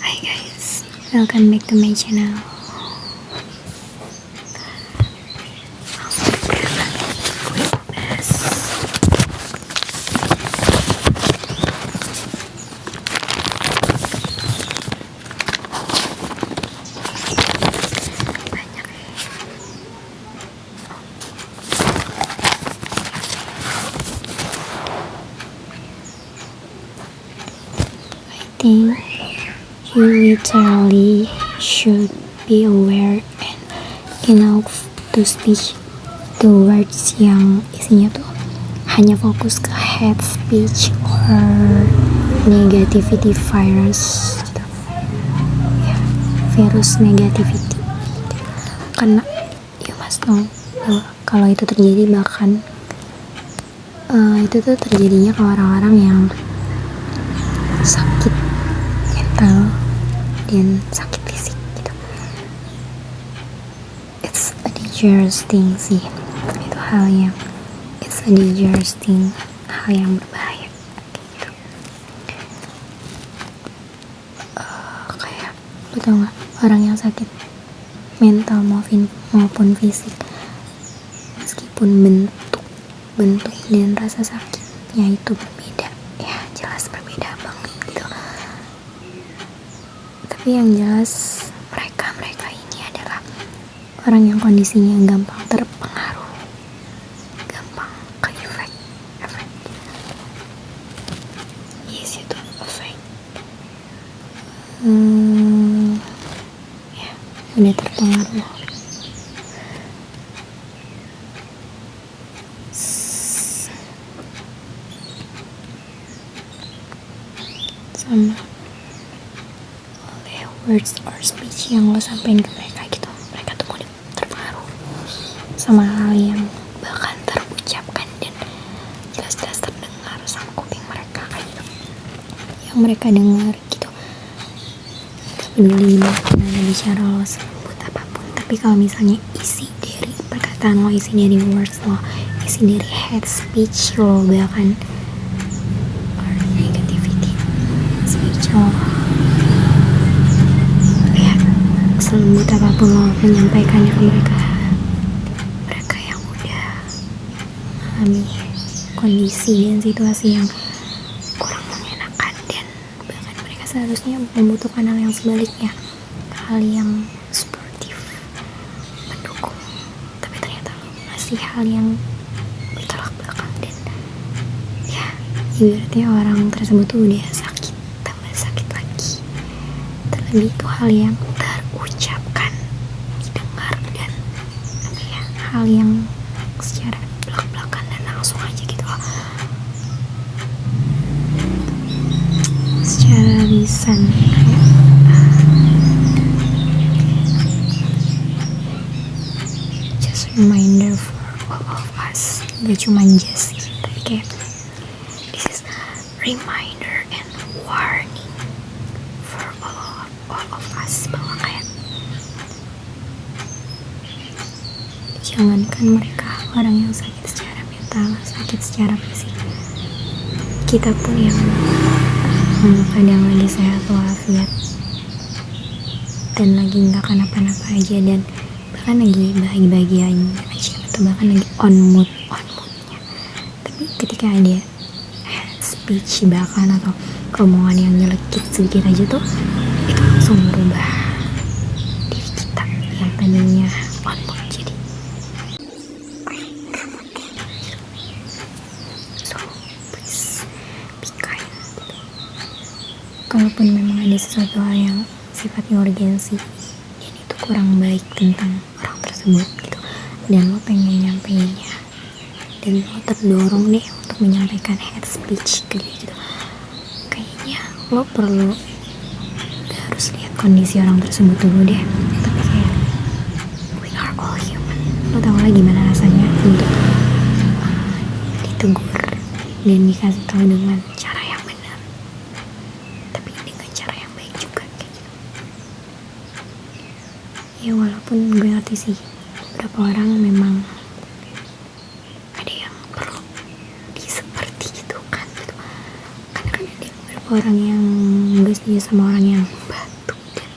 Hi guys, welcome back to my channel. I think you literally should be aware and enough to speak the words yang isinya tuh hanya fokus ke hate speech or negativity virus gitu. Ya, virus negativity. Karena you must know bahwa kalau itu terjadi bahkan itu tuh terjadinya ke orang-orang yang sakit mental dan sakit fisik gitu. It's a dangerous thing sih. Itu hal yang it's a dangerous thing, hal yang berbahaya gitu. Kayak lu tau gak, orang yang sakit mental maupun fisik, meskipun bentuk dan rasa sakitnya itu berbeda, ya jelas berbeda banget gitu. Tapi yang jelas mereka ini adalah orang yang kondisinya gampang terpengaruh, gampang ke efek. Yes, itu efek. Ya, udah terpengaruh sama oleh words or speech yang lo sampein ke mereka gitu. Mereka tuh mudah terpengaruh sama hal yang bahkan terucapkan dan jelas-jelas terdengar sama kuping mereka kayak gitu, yang mereka dengar gitu. Gak peduli gimana bicara lo sebut apapun, tapi kalau misalnya isi dari perkataan lo, isi dari words lo, isi dari hate speech lo bahkan ya selembut apapun lo menyampaikannya ke mereka yang udah mengalami kondisi dan situasi yang kurang mengenakan, dan bahkan mereka seharusnya membutuhkan hal yang sebaliknya, hal yang sportif, mendukung, tapi ternyata lo masih hal yang bertolak belakang. Dan ya ibaratnya orang tersebut tuh udah sakit, terlebih itu hal yang terucapkan, didengar, dan ya, hal yang secara belak-belakan dan langsung aja gitu loh, secara lisan kayak just reminder for all of us. Gak cuma just sih, tapi kayak this is reminder and warning for all of us, bahwa kayak jangankan mereka orang yang sakit secara mental, sakit secara fisik, kita pun yang kadang lagi sehat walafiat dan lagi gak kenapa-napa aja, dan bahkan lagi bahagia aja atau bahkan lagi on moodnya, tapi ketika ada hate speech bahkan atau omongan yang nyelekit sedikit aja tuh, itu langsung merubah diri kita yang tadinya on mood jadi so please be kind. Kalaupun memang ada sesuatu hal yang sifatnya urgensi dan itu kurang baik tentang orang tersebut gitu, dan lo pengen nyampeinnya dan lo terdorong deh untuk menyampaikan hate speech ke dia gitu, kayaknya lo perlu harus lihat kondisi orang tersebut dulu deh. Tapi kayak we are all human, lo tau lah gimana rasanya untuk ditegur dan dikasih tahu dengan cara yang benar, tapi dengan cara yang baik juga kayak gitu. Ya walaupun gue ngerti sih beberapa orang memang ada yang perlu seperti itu kan gitu. Karena kan ada beberapa orang yang gak setuju sama orang yang batu, dan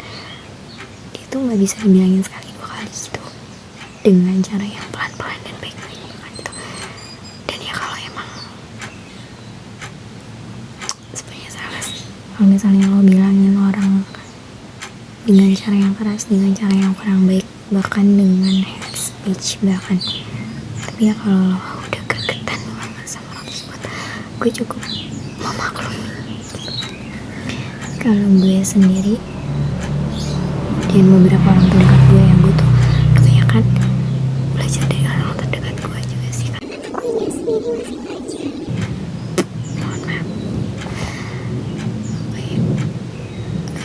dia tuh gak bisa dibilangin sekali dua kali gitu, dengan cara yang pelan-pelan dan baik-baik gitu. Dan ya kalau emang sebenarnya salah sih kalau misalnya lo bilangin orang dengan cara yang keras, dengan cara yang kurang baik, bahkan dengan hate speech bahkan. Tapi ya kalau lo udah gregetan banget sama orang tersebut, gue cukup memaklumi. Kalau gue sendiri dan beberapa orang terdekat gue yang gue tuh kebanyakan belajar dari orang terdekat gue juga sih, kan gue sendiri masih belajar. Mohon maaf,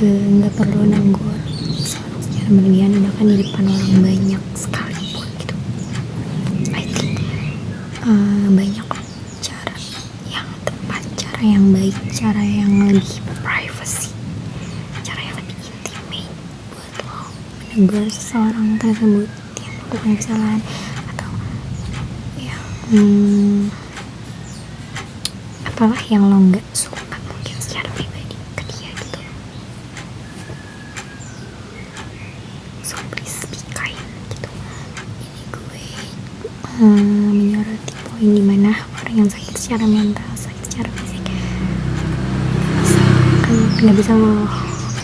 nggak perlu nanggur seorang secara berlebihan, bahkan di depan orang banyak sekalipun gitu. I think banyak cara yang tepat, cara yang baik, cara yang lebih privacy, cara yang lebih intimate buat lo menegur seseorang tersebut yang melakukan kesalahan atau yang apalah yang lo nggak suka mungkin secara pribadi ke dia gitu. So please be kind gitu. Ini gue menyoroti poin dimana orang yang sakit secara mental, sakit secara fisik nggak bisa lo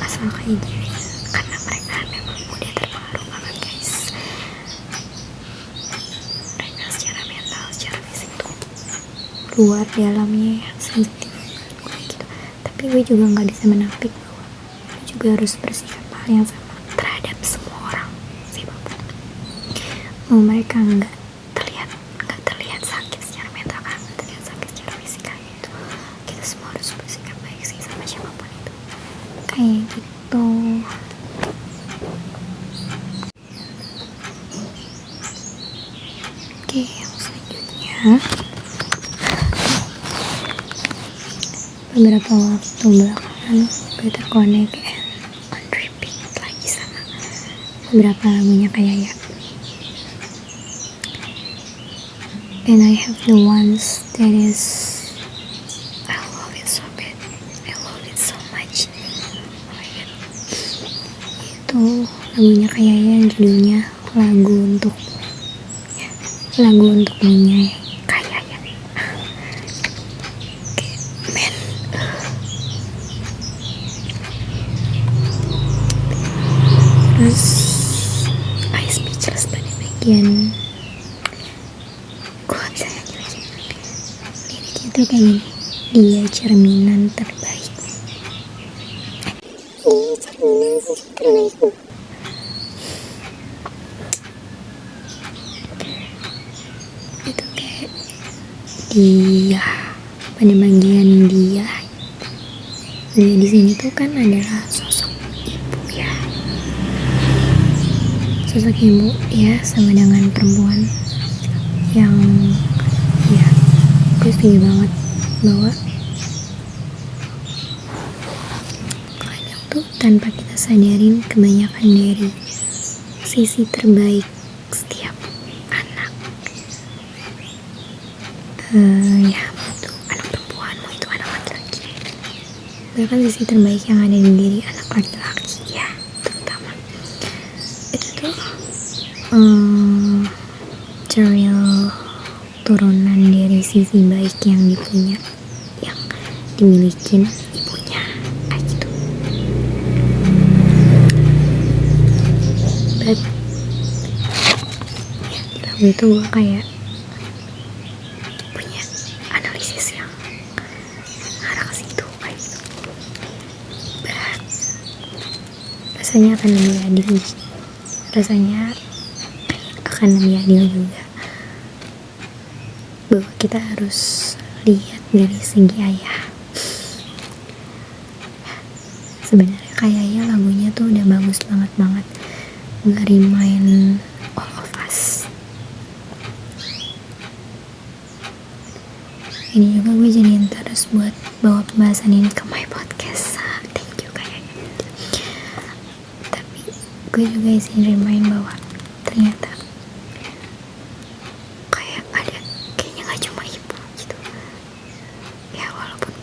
asal kayak gini, karena mereka memang udah terpengaruh banget guys. Mereka secara mental, secara fisik tuh luar dalamnya sensitif gue gitu. Tapi gue juga nggak bisa menampik bahwa gue juga harus bersikap hal yang sama terhadap semua orang siapapun. Mereka nggak terlihat sakit secara mental, kan nggak terlihat sakit secara fisik kan gitu. Kita semua harus bersikap baik sih sama siapapun itu, kayak gitu. Oke, yang selanjutnya, beberapa waktu belakangan gue terkonek on repeat lagi sama beberapa lagunya kayak ya. And I have the ones that is I love it so bad, I love it so much. Oh my god, itu lagunya kayak yang judulnya lagu untuk Munyai kayak ya. Men, terus I speechless pada bagian itu kayak gini, dia cerminan terbaik. Dia cerminan terbaikku. Itu kayak dia, pada bagian dia di sini tuh kan adalah sosok ibu ya, sosok ibu ya, sama dengan perempuan yang ya, gue setuju banget bahwa kadang tuh tanpa kita sadarin kebanyakan dari sisi terbaik setiap anak, ya mau itu anak perempuan, mau itu anak laki-laki, bahkan sisi terbaik yang ada di diri anak laki-laki ya terutama, itu tuh real turunan dari sisi baik yang dipunya, yang dimiliki ibunya kayak gitu. But ya, di lagu itu gue kayak punya analisis yang arah ke situ kayak gitu. But rasanya akan lebih adil, rasanya akan lebih adil juga bahwa kita harus lihat dari segi ayah. Sebenarnya kayaknya lagunya tuh udah bagus banget nge-remind all of us. Ini juga gue jadiin terus buat bawa pembahasan ini ke my podcast. Thank you kayaknya. Tapi gue juga izin remind bahwa ternyata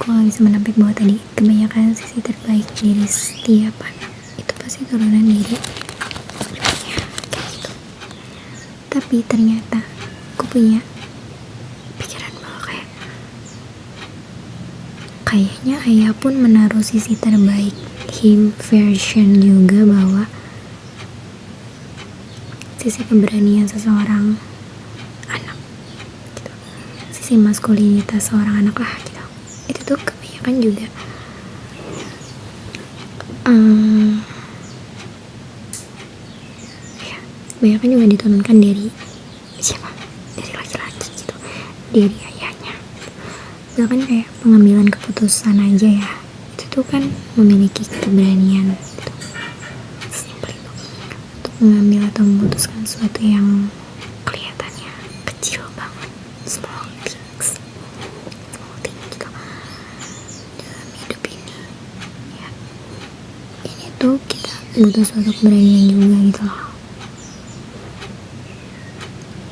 gue bisa menampik bahwa tadi kebanyakan sisi terbaik diri setiap anak itu pasti turunan dari ibunya, kayak gitu. Tapi ternyata aku punya pikiran bahwa kayaknya ayah pun menaruh sisi terbaik him version juga, bahwa sisi keberanian seseorang anak gitu, sisi maskulinitas seorang anak lah gitu, itu tuh kebanyakan juga ya, kebanyakan juga diturunkan dari siapa, dari laki-laki gitu, dari ayahnya. Bahkan kayak pengambilan keputusan aja ya, itu tuh kan memiliki keberanian gitu, simpel itu, untuk mengambil atau memutuskan sesuatu yang kelihatannya kecil banget, small things gitu dalam hidup ini ya. Ini tuh kita butuh suatu keberanian juga gitu loh,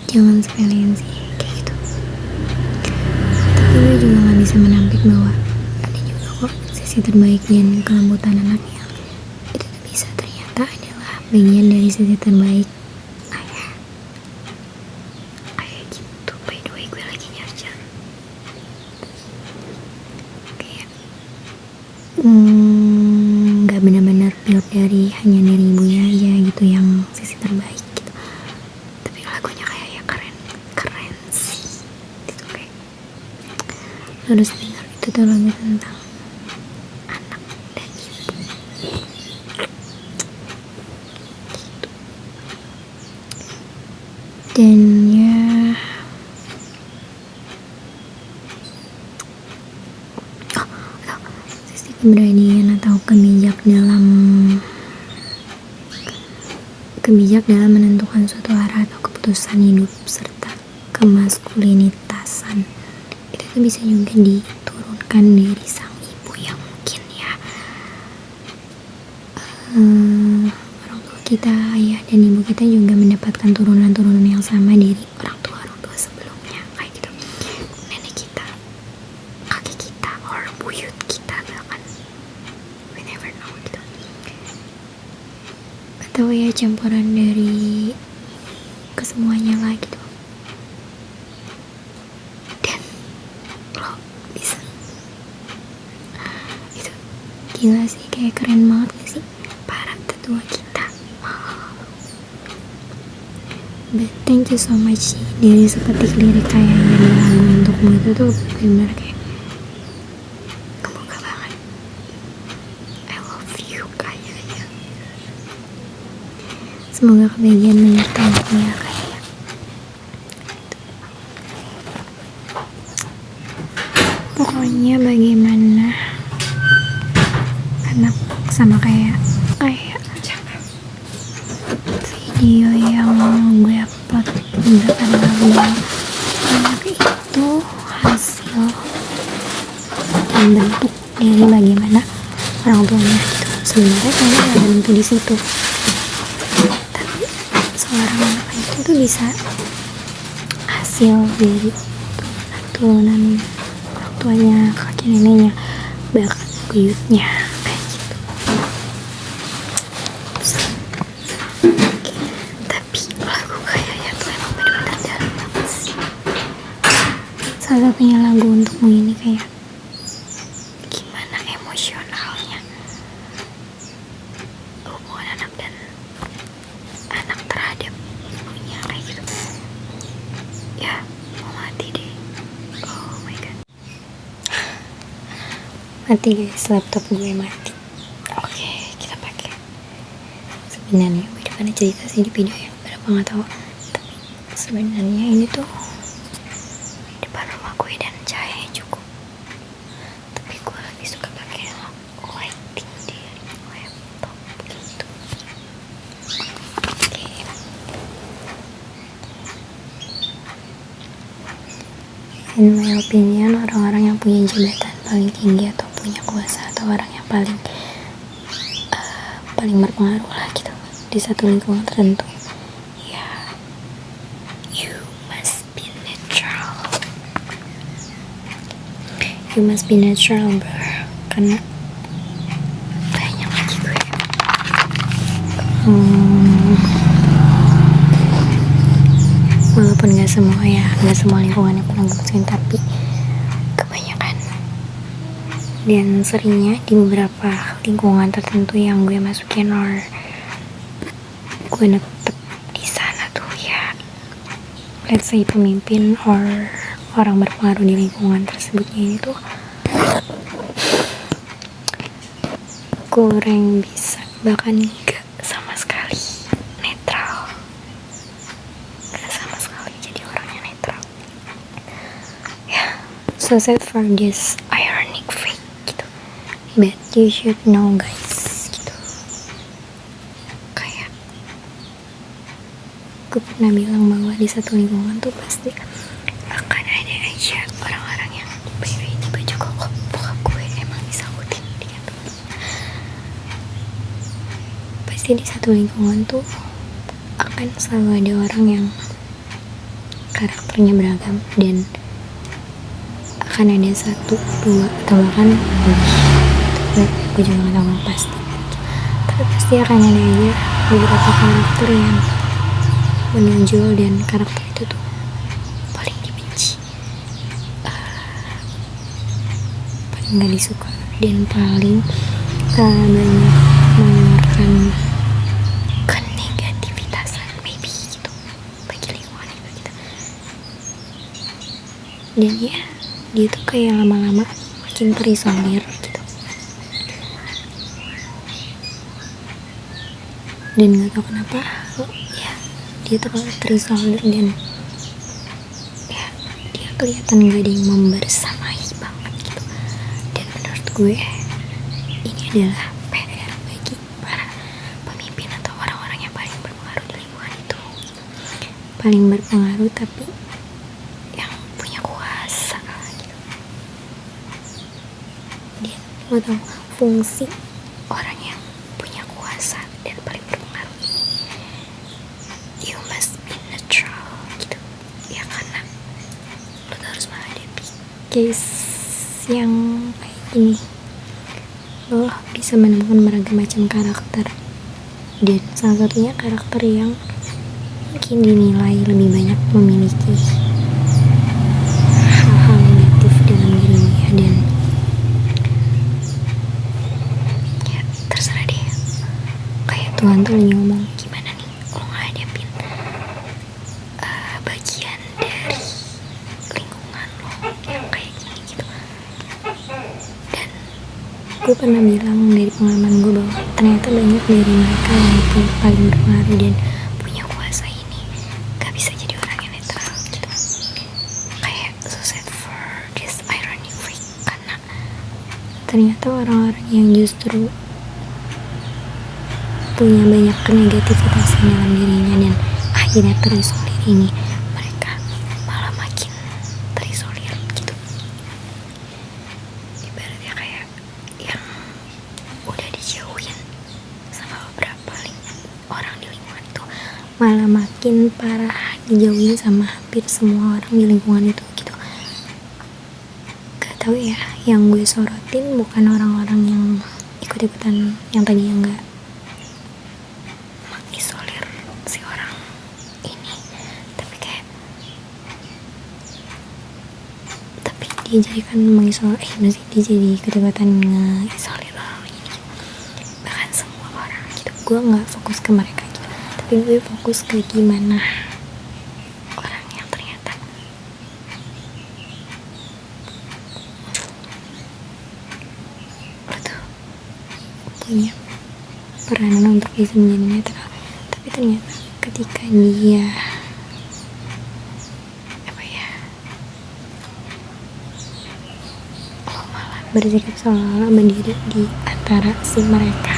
jangan sepelein sih kayak gitu. Tapi gue juga gak bisa menampik bahwa ada juga kok sisi terbaik dan kelembutan anak yang itu tuh bisa ternyata adalah bagian dari sisi terbaik ayah. Kayak gitu. By the way, gue lagi nyarjar kayak gak benar-benar pure dari hanya dari ibunya aja gitu yang sisi terbaik gitu, tapi lagunya kayak ya keren sih gitu. Kayak lo harus dengar, itu tuh lagu tentang anak dan ibu gitu. Dan ya sisi keberanian atau bijak dalam menentukan suatu arah atau keputusan hidup serta kemaskulinitasan itu tuh bisa juga diturunkan dari sang ibu yang mungkin ya orang tua kita, ayah dan ibu kita juga mendapatkan turunan-turunan yang sama dari orang tua sebelumnya kayak gitu, nenek kita, kakek kita, or buyut kita, bahkan we never know gitu. Atau ya campuran dari kesemuanya lah gitu. Dan lo bisa, itu gila sih, kayak keren banget gak sih para tetua kita. But thank you so much sih, dari sepetik lirik kayaknya di lagu untukmu itu tuh benar kayak kebuka banget. I love you kayaknya. Semoga kebahagiaan menyertai ya kayaknya. Pokoknya bagaimana anak sama kayak video yang gue upload beberapa lalu, anak itu hasil dan bentuk dari bagaimana orang tuanya gitu. Sebenarnya kayaknya gak tentu di situ, tapi seorang anak itu tuh bisa hasil dari turunan orang tuanya, kakek neneknya, bahkan buyutnya kayak gitu. Tapi lagu kayaknya tuh emang bener-bener dalam banget sih. Salah satunya lagu untukmu ini kayak gimana emosionalnya hubungan anak dan anak terhadap ibunya kayak gitu. Ya mau mati deh. Oh my god, mati guys, laptop gue mati. Oke, kita pakai. Sebenarnya bagaimana cerita sih di video yang berapa nggak tahu, tapi sebenarnya ini tuh depan rumah gue dan cahayanya cukup, tapi gue lebih suka pakai lighting di laptop gitu. Oke. In my opinion, orang-orang yang punya jabatan paling tinggi atau punya kuasa atau orang yang paling berpengaruh lah gitu di satu lingkungan tertentu, ya you must be neutral, you must be natural, bro. Karena banyak lagi gue. Walaupun gak semua lingkungannya pernah gue masukin, tapi kebanyakan. Dan seringnya di beberapa lingkungan tertentu yang gue masukin or gue netep di sana tuh ya, let's say pemimpin or orang berpengaruh di lingkungan tersebutnya ini tuh kurang bisa, bahkan gak sama sekali netral, gak sama sekali jadi orangnya netral ya. So sad for this ironic fate gitu, but you should know guys gitu. Kayak gue pernah bilang bahwa di satu lingkungan tuh pasti akan ada aja orang-orang yang ini baju koko bokap gue emang disautin dia tuh. Pasti di satu lingkungan tuh akan selalu ada orang yang karakternya beragam, dan akan ada satu, dua, atau bahkan lebih. Gue juga gak tau pasti, tapi pasti akan ada aja beberapa karakter yang menonjol, dan karakter itu tuh paling dibenci, paling gak disuka, dan paling banyak mengeluarkan kenegativitasan maybe gitu bagi lingkungan itu gitu. Dan ya dia tuh kayak lama-lama makin terisolir gitu, dan gak tau kenapa ya dia tuh terisolir, dan ya dia kelihatan gak ada yang membersamai banget gitu. Dan menurut gue ini adalah PR bagi para pemimpin atau orang-orang yang paling berpengaruh di lingkungan itu, paling berpengaruh tapi yang punya kuasa gitu. Dan lo tau fungsi orang yang punya kuasa dan paling berpengaruh ini, you must be neutral gitu ya, karena lo harus menghadapi case yang kayak gini. Lo bisa menemukan beragam macam karakter, dan salah satunya karakter yang mungkin dinilai lebih banyak memiliki hal-hal negatif dalam dirinya, dan ya terserah deh. Kayak Tuhan tuh lagi ngomong, gimana nih lo ngadepin bagian dari lingkungan lo yang kayak gini gitu. Dan gue pernah bilang dari pengalaman gue bahwa ternyata banyak dari mereka yang paling berpengaruh dan punya kuasa ini gak bisa jadi orang yang netral gitu. Kayak so sad for this ironic freak, karena ternyata orang-orang yang justru punya banyak kenegativitasan dalam dirinya dan akhirnya terisolir ini, mereka malah makin terisolir gitu. Ibaratnya kayak yang udah dijauhin sama beberapa orang di lingkungan itu malah makin parah dijauhin sama hampir semua orang di lingkungan itu gitu. Gak tau ya, yang gue sorotin bukan orang-orang yang ikut-ikutan yang tadi yang gak mengisolir si orang ini, tapi dia jadi kan mengisolir, dia jadi ikut-ikutan ngeisolir orang ini, bahkan semua orang gitu. Gue gak fokus ke mereka gitu, tapi gue fokus ke gimana orang yang ternyata betul punya peranan untuk bisa menjadi netral, tapi ternyata ketika dia malah bersikap seolah-olah berdiri di antara si mereka,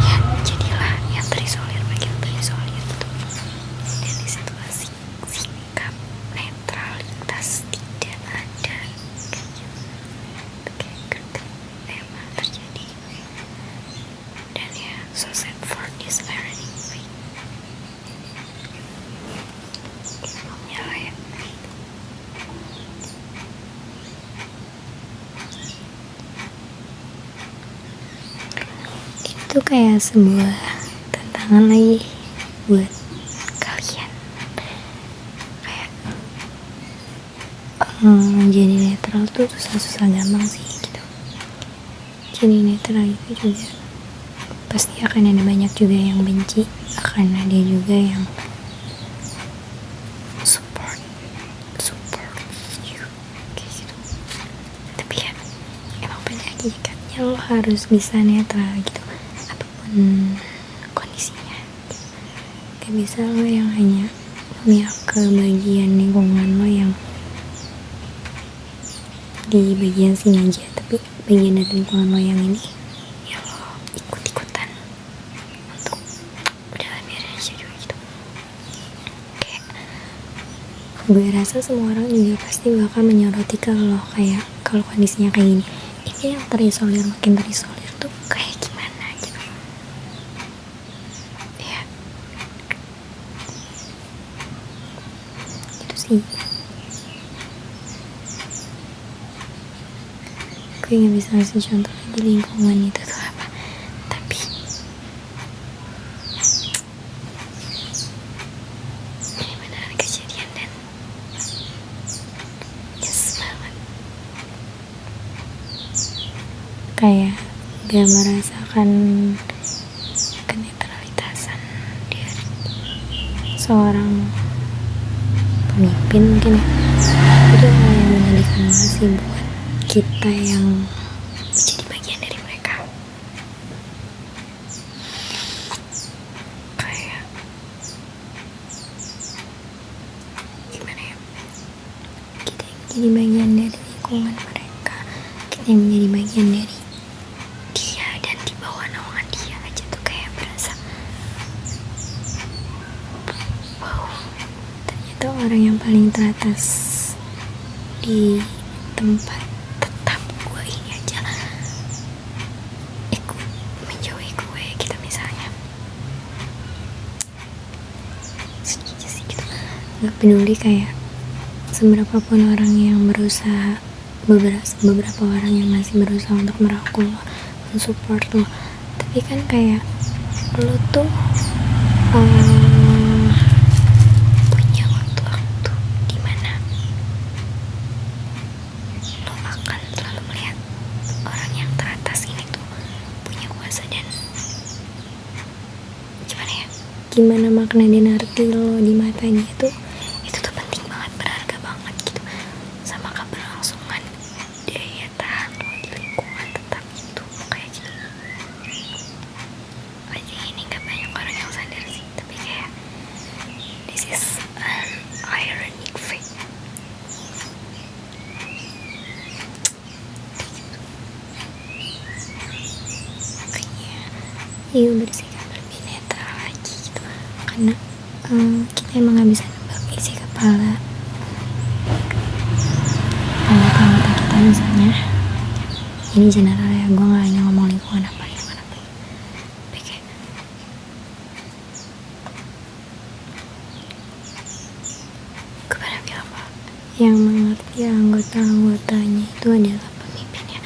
ya jadilah yang terisolir makin terisolir gitu. Dan di situasi sikap netralitas tidak ada, kayak emang terjadi. Dan ya so sad for this ironic fate. Belum nyala ya. itu kayak sebuah tantangan lagi buat kalian. Kayak jadi netral tuh susah-susah gampang sih gitu. Jadi netral itu juga pasti akan ada banyak juga yang benci, akan ada juga yang support you kayak gitu. Tapi ya emang pada hakikatnya lo harus bisa netral gitu apapun kondisinya. Gak bisa lo yang hanya memihak ke bagian lingkungan lo yang di bagian sini aja, tapi bagian dari lingkungan lo yang ini ya lo ikut-ikutan untuk udah biarin aja dulu gitu. Kayak gue rasa semua orang juga pasti bakal menyoroti kalau kayak kalau kondisinya kayak gini, ini yang terisolir makin terisolir tuh kayak gimana gitu ya. Itu sih gue gak bisa ngasih contoh lagi lingkungan itu tuh apa, tapi ini beneran kejadian dan yes banget. Kayak gak merasakan kenetralitasan dari seorang pemimpin mungkin ya. Itu hal yang menyedihkan banget sih buat kita yang menjadi bagian dari mereka. Kayak gimana ya, kita yang menjadi bagian dari lingkungan mereka, kita yang menjadi bagian dari dia dan di bawah naungan dia aja tuh kayak berasa wow, ternyata orang yang paling teratas di tempat tetap gue ini aja ikut menjauhi gue gitu misalnya. Sedih aja sih gitu. Gak peduli kayak seberapapun orang yang berusaha, beberapa orang yang masih berusaha untuk merangkul lo, mensupport lo, tapi kan kayak lo tuh punya waktu-waktu dimana lo akan selalu melihat orang yang teratas ini tuh punya kuasa dan gimana ya, gimana makna dan arti lo di mata dia tuh itu tuh penting banget, berharga banget gitu, sama keberlangsungan daya tahan lo di lingkungan tetap itu kayak gitu. Aja ini gak banyak orang yang sadar sih, tapi kayak this is an ironic fact. Yuk bersikap lebih netral lagi gitu, karena kita emang gak bisa nebak isi kepala anggota-anggota kita misalnya. Ini general ya, gue gak hanya ngomong lingkungan apa tapi kayak kepada siapa yang mengerti anggota-anggotanya itu adalah pemimpinnya,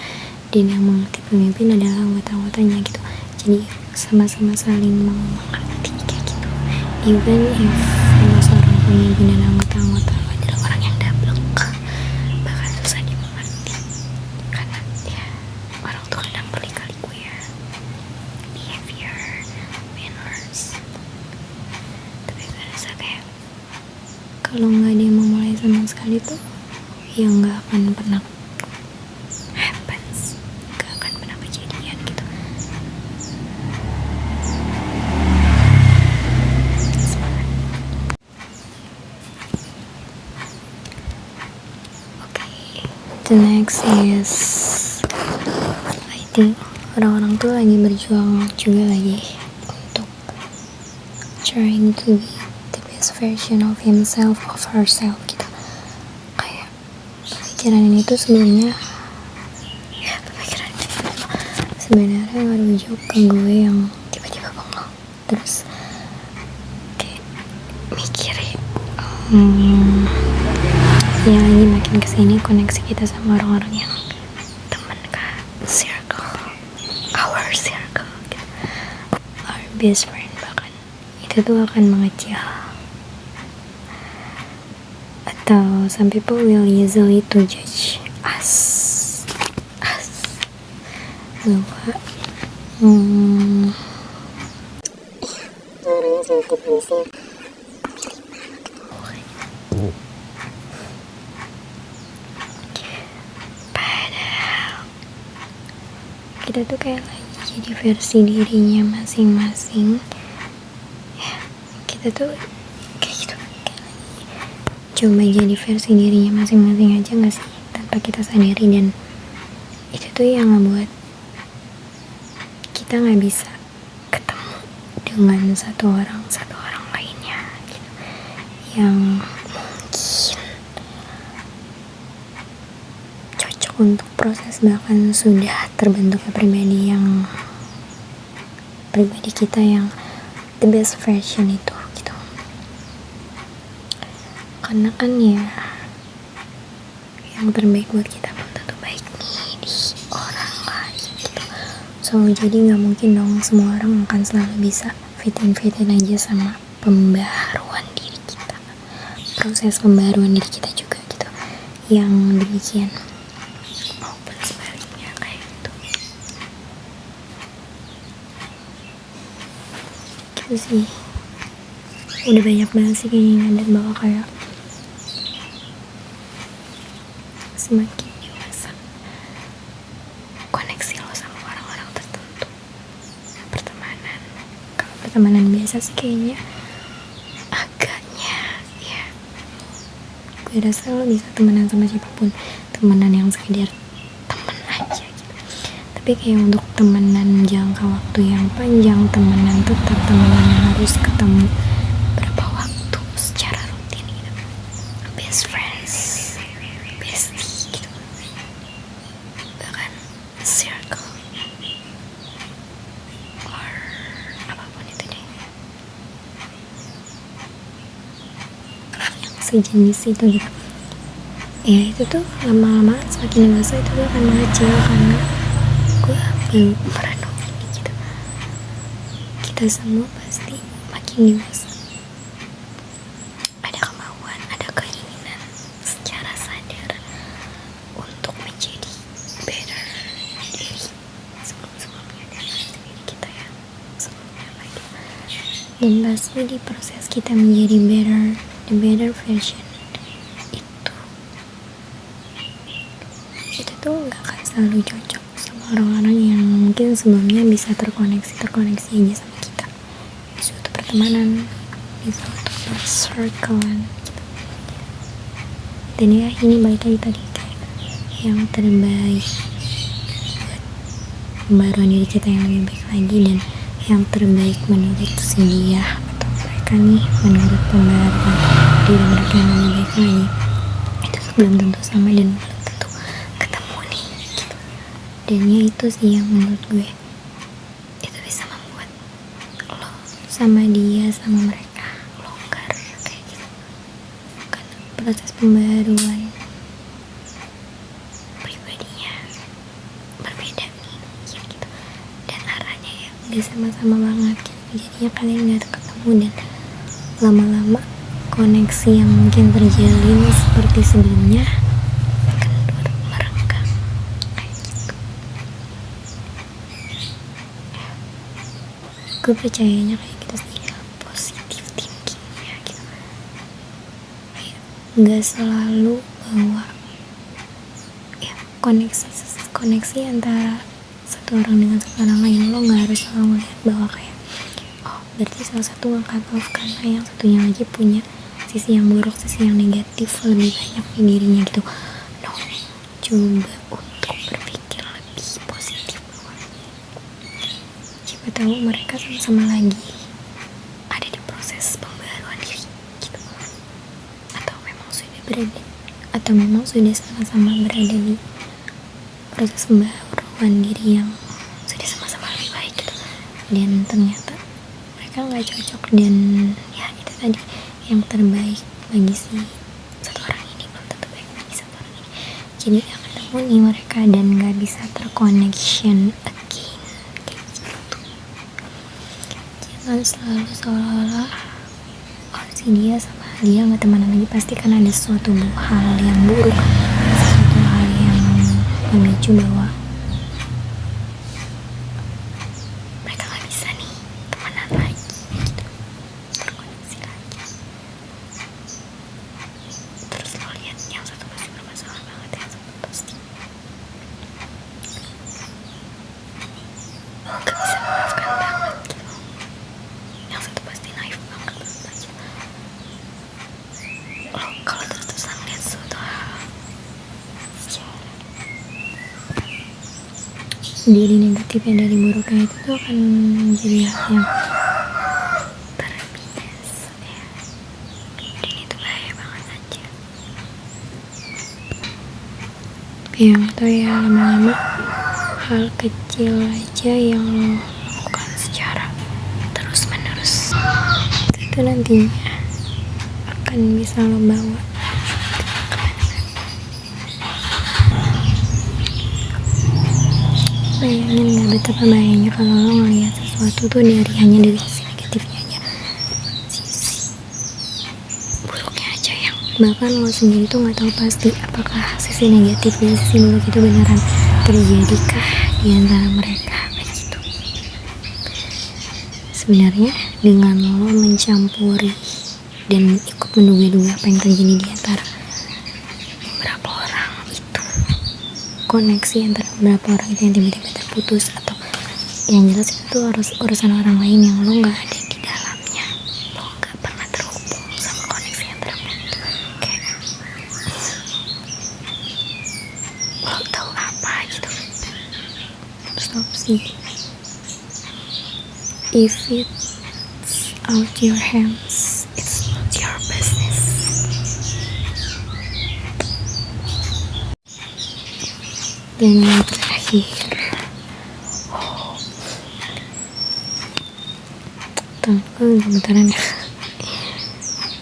dan yang mengerti pemimpin adalah anggota-anggotanya gitu. Jadi sama-sama saling mengerti kayak gitu. Even if seorang pemimpin dan anggota-anggota adalah orang yang dablek, bakal susah dimengerti karena ya orang tuh kadang berliku-liku ya, behavior, manners. Tapi gue rasa kayak kalau nggak ada yang memulai sama sekali tuh ya nggak akan pernah happens, nggak akan pernah kejadian gitu. The next is I think orang-orang tuh lagi berjuang juga lagi untuk trying to be the best version of himself, of herself gitu. Kayak pemikiran ini tuh sebelumnya ya pemikiran sebenarnya merujuk ke gue yang tiba-tiba bengong, terus kayak mikirin ya lagi makin kesini koneksi kita sama orang-orang yang temen kak, circle, our circle gitu. best friend, bahkan itu tuh akan mengecil, atau some people will easily to judge us bahwa orangnya sangat manusia. Padahal kita tuh kayak lagi jadi versi dirinya masing-masing ya. Kita tuh kayak gitu, kayak lagi coba jadi versi dirinya masing-masing aja gak sih, tanpa kita sadari. Dan itu tuh yang ngebuat kita gak bisa ketemu dengan satu orang lainnya gitu, yang mungkin cocok untuk proses, bahkan sudah terbentuknya pribadi kita yang the best version itu gitu. Karena kan ya yang terbaik buat kita belum tentu baik nih di orang lain gitu. So jadi gak mungkin dong semua orang akan selalu bisa fit-in aja sama pembaharuan diri kita, proses pembaharuan diri kita juga gitu, yang demikian maupun sebaliknya kayak gitu. Gitu sih, udah banyak banget sih kayaknya nyadar bahwa kayak semakin dewasa koneksi lo sama orang-orang tertentu, kalau pertemanan biasa sih kayaknya agaknya ya gue rasa lo bisa temenan sama siapapun, temenan yang sekedar temen aja gitu. Tapi kayak untuk temenan jangka waktu yang panjang, temenan tetap, temenan yang harus ketemu berapa waktu secara rutin gitu, best friends, bestie gitu, bahkan circle or apapun itu deh yang sejenis itu gitu ya. Itu tuh lama-lama semakin dewasa itu tuh akan mengecil, karena gue belum merenung ini gitu. Kita semua pasti makin dewasa ada kemauan, ada keinginan secara sadar untuk menjadi better diri sebelum-sebelumnya dan diri kita yang sebelumnya lagi. Dan pasti di proses kita menjadi the better version itu tuh gak akan selalu cocok sama orang-orang yang mungkin sebelumnya bisa terkoneksi aja sama kita di suatu pertemanan, di suatu circlean gitu. Dan ya ini balik lagi tadi kayak yang terbaik buat pembaruan diri kita yang lebih baik lagi, dan yang terbaik menurut si dia atau mereka nih menurut pembaruan diri mereka yang lebih baik lagi itu tuh belum tentu sama dan belum tentu ketemu nih gitu. Dan ya itu sih yang menurut gue itu bisa membuat lo sama dia sama mereka longgar kayak gitu, karena proses pembaruan pribadinya berbeda nih ya gitu, dan arahnya yang gak sama-sama banget gitu. Jadinya kalian gak ketemu, dan lama-lama koneksi yang mungkin terjalin seperti sebelumnya kendur merenggang kayak gitu. Gue percayanya kayak gitu sih, positive thinking ya gitu. Kayak gak selalu bahwa ya koneksi antara satu orang dengan satu orang lain, lo gak harus selalu melihat bahwa kayak oh berarti salah satu nge-cut off karena yang satunya lagi punya sisi yang buruk, sisi yang negatif lebih banyak di dirinya gitu. No, coba untuk berpikir lebih positif bahwa siapa tahu mereka sama-sama lagi ada di proses pembaruan diri gitu, atau memang sudah sama-sama berada di proses pembaruan diri yang sudah sama-sama lebih baik gitu. Dan ternyata mereka nggak cocok, dan ya itu tadi yang terbaik bagi si satu orang ini belum tentu baik bagi satu orang ini. Jadi gak ketemu nih mereka dan gak bisa terconnection again kayak gitu. jangan selalu seolah-olah si dia sama dia nggak temenan lagi, pasti kan ada sesuatu hal yang buruk, sesuatu hal yang memicu bahwa mereka nggak bisa nih temenan lagi gitu, terkoneksi lagi. Terus lo lihat yang satu pasti bermasalah banget, yang satu pasti gak bisa memaafkan banget gitu, yang satu pasti naif banget aja. Lo kalau terus-terusan lihat suatu hal dari negatifnya, dari buruknya itu tuh akan menjadi hal yang terbiasa ya, dan itu bahaya banget aja. Yang itu ya lama-lama hal kecil aja yang lo lakukan secara terus menerus itu nantinya akan bisa lo bawa. Bayangin gak betapa bahayanya kalau lo ngeliat sesuatu tuh hanya dari sisi negatifnya aja, sisi buruknya aja, yang bahkan lo sendiri tuh gak tahu pasti apakah sisi negatif dan sisi buruk itu beneran terjadikah di antara mereka kayak gitu. Sebenarnya dengan lo mencampuri dan ikut menduga-duga apa yang terjadi di antara beberapa orang itu, koneksi antara beberapa orang itu yang tiba-tiba terputus, atau yang jelas itu tuh harus urusan orang lain yang lo gak ada di dalamnya, lo gak pernah terhubung sama koneksi antara mereka. Kayak lo tahu apa gitu, stop sih. If it's out your hands, it's not your business. Dan yang terakhir, tanganku gemetaran ya.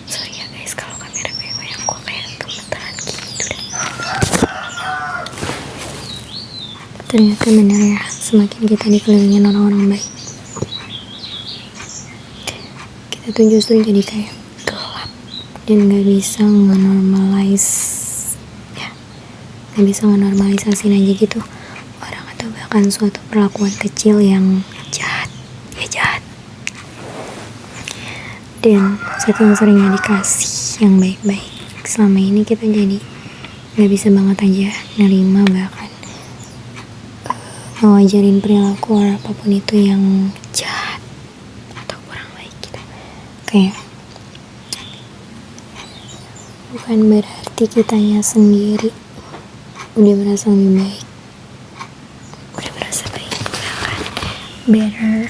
Sorry ya guys kalau kamera gue goyang, gue kayak gemetaran gitu dah. Ternyata benar ya, semakin kita dikelilingin orang-orang baik, kita tuh justru jadi kayak gelap dan gak bisa ngenormalisasiin aja gitu orang atau bahkan suatu perlakuan kecil yang jahat, ya jahat. Dan sering-seringnya dikasih yang baik-baik, selama ini kita jadi gak bisa banget aja nerima, bahkan ngewajarin perilaku orang apapun itu yang jahat atau kurang baik gitu. Kayak bukan berarti kitanya sendiri udah merasa lebih baik, udah merasa baik, bahkan better.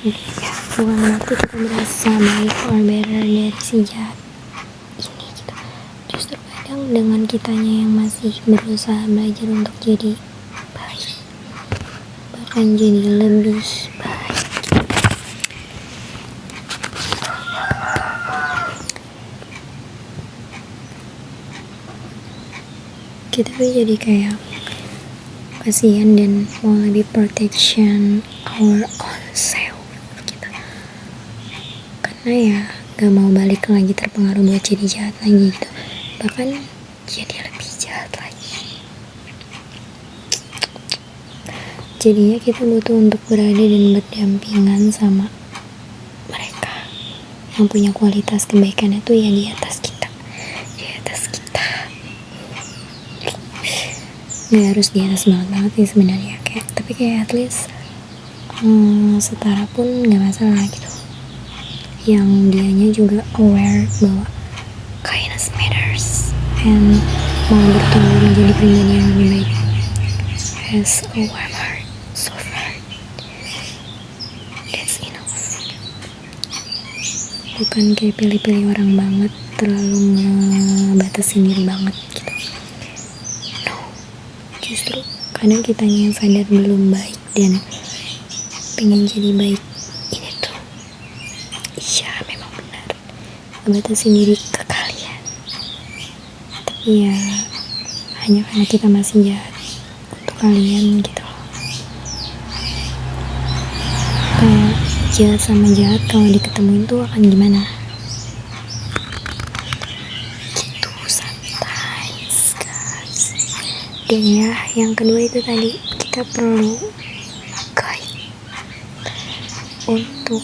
Ya, bukan berarti kita merasa baik or better dari si jahat ini gitu. Justru kadang dengan kitanya yang masih berusaha belajar untuk jadi baik, bahkan jadi lebih baik, kita tuh jadi kayak kasihan dan mau lebih protection our own self gitu. Karena ya gak mau balik lagi terpengaruh buat jadi jahat lagi gitu, bahkan jadi lebih jahat lagi. Jadinya kita butuh untuk berada dan berdampingan sama mereka yang punya kualitas kebaikan itu ya di atas kita, nggak harus di atas banget sih sebenarnya, tapi kayak at least setara pun nggak masalah gitu, yang dianya juga aware bahwa kindness matters and mau bertumbuh menjadi pribadi yang lebih baik, has a warm heart, soft heart, that's enough. Bukan kayak pilih-pilih orang banget, terlalu ngebatasin diri banget gitu. Justru kadang kitanya yang sadar belum baik dan pengen jadi baik, ini tuh iya memang benar ngebatasin diri ke kalian, tapi ya hanya karena kita masih jahat untuk kalian gitu loh. Kayak jahat sama jahat kalau diketemuin tuh akan gimana gitu sometimes guys. Dan ya yang kedua itu tadi, kita perlu guide untuk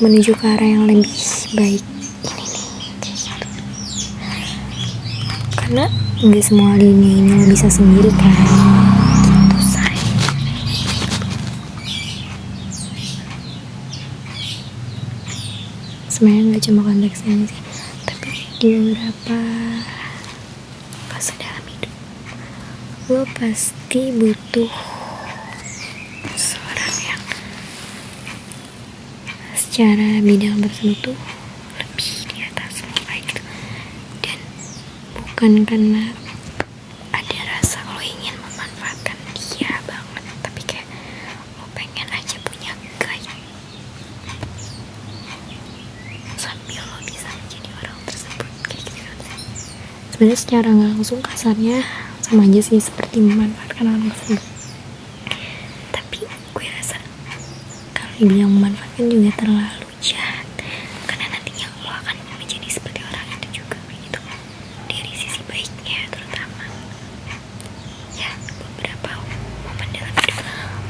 menuju ke arah yang lebih baik ini nih kayak gitu. Karena nggak semua dunia ini lo bisa sendiri kan gitu say. Sebenarnya nggak cuma konteks ini sih, tapi di beberapa fase dalam hidup lo pasti butuh seorang yang secara bidang tersebut tuh lebih di atas lo kayak gitu. Dan bukan karena ada rasa lo ingin memanfaatkan dia banget, tapi kayak lo pengen aja punya guide sambil lo bisa menjadi orang tersebut kayak gitu kan. Sebenarnya secara nggak langsung kasarnya sama aja sih seperti memanfaatkan orang tersebut, tapi gue rasa kalau dibilang memanfaatkan juga terlalu jahat, karena nantinya lo akan menjadi seperti orang itu juga kayak gitu. Dari sisi baiknya terutama ya, beberapa momen dalam hidup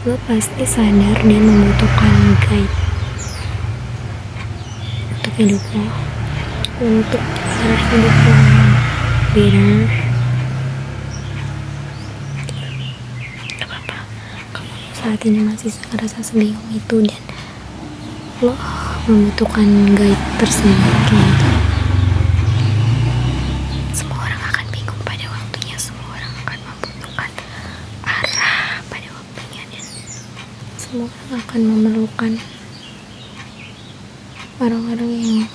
lo pasti sadar dan membutuhkan guide untuk hidup lo, untuk arah hidup lo yang better. Gak apa-apa kalau saat ini masih ngerasa sebingung itu dan lo membutuhkan guide tersebut kayak gitu. Semua orang akan bingung pada waktunya, semua orang akan membutuhkan arah pada waktunya, dan semua orang akan memerlukan orang-orang yang